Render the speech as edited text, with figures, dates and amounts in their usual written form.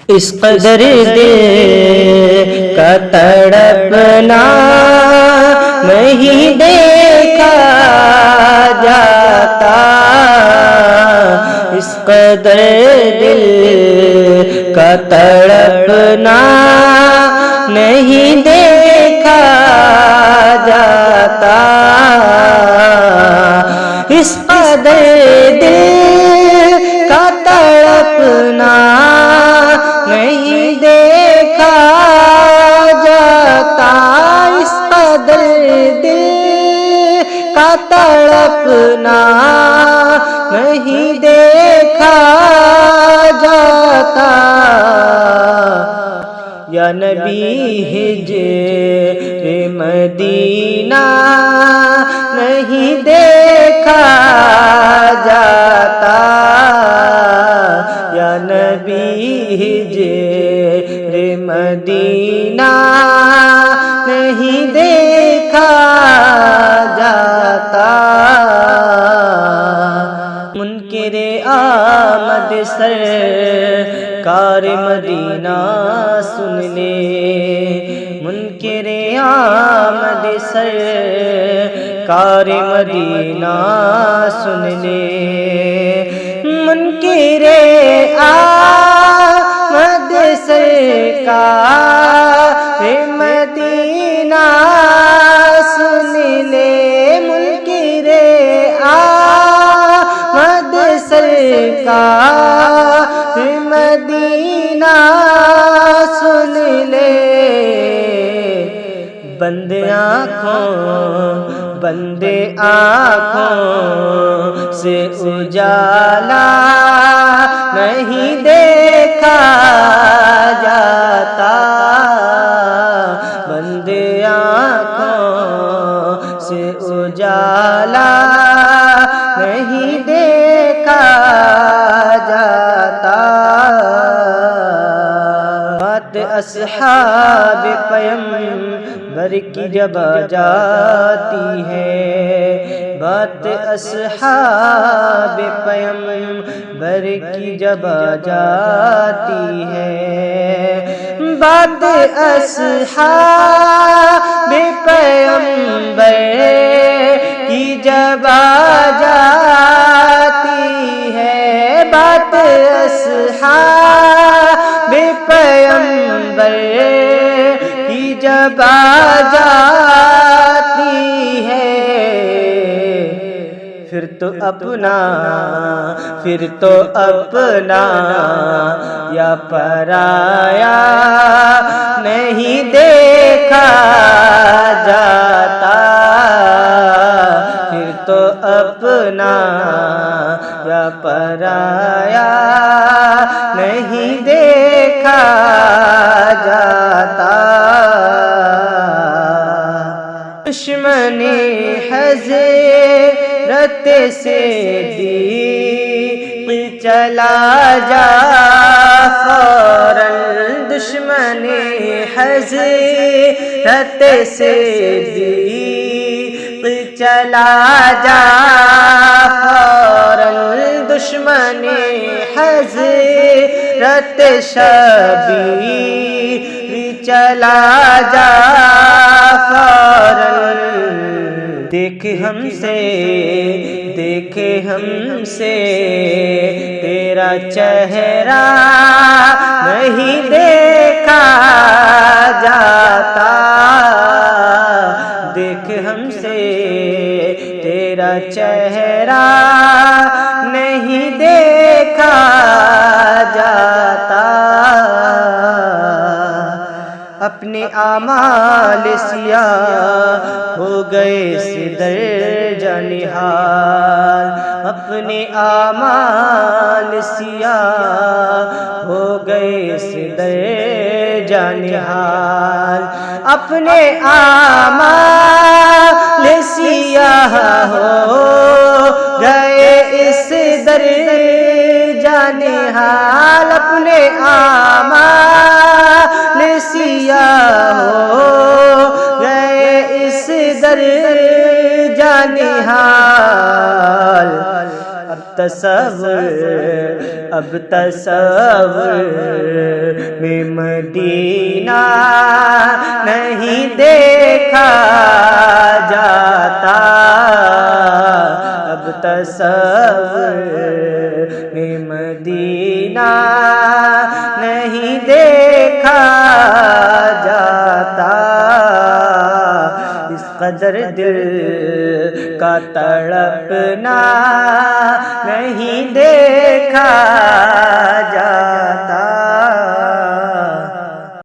اس قدر دل کا تڑپنا نہیں دیکھا جاتا، اس قدر دل کا تڑپنا نہیں دیکھا جاتا، اس قدر دل کا تڑپنا نہیں دیکھا جاتا، اس قدر دل کا تڑپنا نہیں دیکھا جاتا، یا نبی ہجر مدینہ نہیں دیکھا جاتا، یا نبی ہجر مدینہ نہیں دیکھا جاتا، منکر آمد سرکار مدینہ سن لے، منکر آمد سرکار مدینہ سن لے، منکر آمد سرکار مدینہ سن لے، منکر آمد سرکار مدینہ سن لے، بندے آنکھوں سے اجالا نہیں دیکھا جاتا، بندے آنکھوں سے اجالا نہیں دیکھا جاتا، بات اصحاب پیغمبر کی جب آ جاتی ہے، بات اصحاب پیغمبر کی جب آ جاتی ہے، بات اصحاب پیغمبر کی جب آ جاتی ہے، بات اصحاب پیغمبر کی جب آ جاتی ہے، پھر تو اپنا یا پرایا نہیں دیکھا جاتا، پھر تو اپنا یا پرایا نہیں دیکھا جاتا، دشمن حضرت سے دی چلا جا فوراً، دشمن حضرت سے دی چلا جا فوراً، دشمن حضرت شبیر چلا جا فوراً، دیکھ ہم سے تیرا چہرہ نہیں دیکھا جاتا، دیکھ ہم سے تیرا چہرہ نہیں دیکھا جاتا، اپنے اعمال سیاہ ہو گئے سدر جانحال، اپنے اعمال سیاہ ہو گئے سدر جانحال، اپنے اعمال سیاہ ہو گئے اس در جانحال، اپنے اعمال سیاہ ہو گئے اس در جانحال، اب تصور میں مدینہ نہیں دیکھا جاتا، اب تصور میں مدینہ نہیں دیکھا جاتا، اس قدر دل کا تڑپنا نہیں دیکھا جاتا۔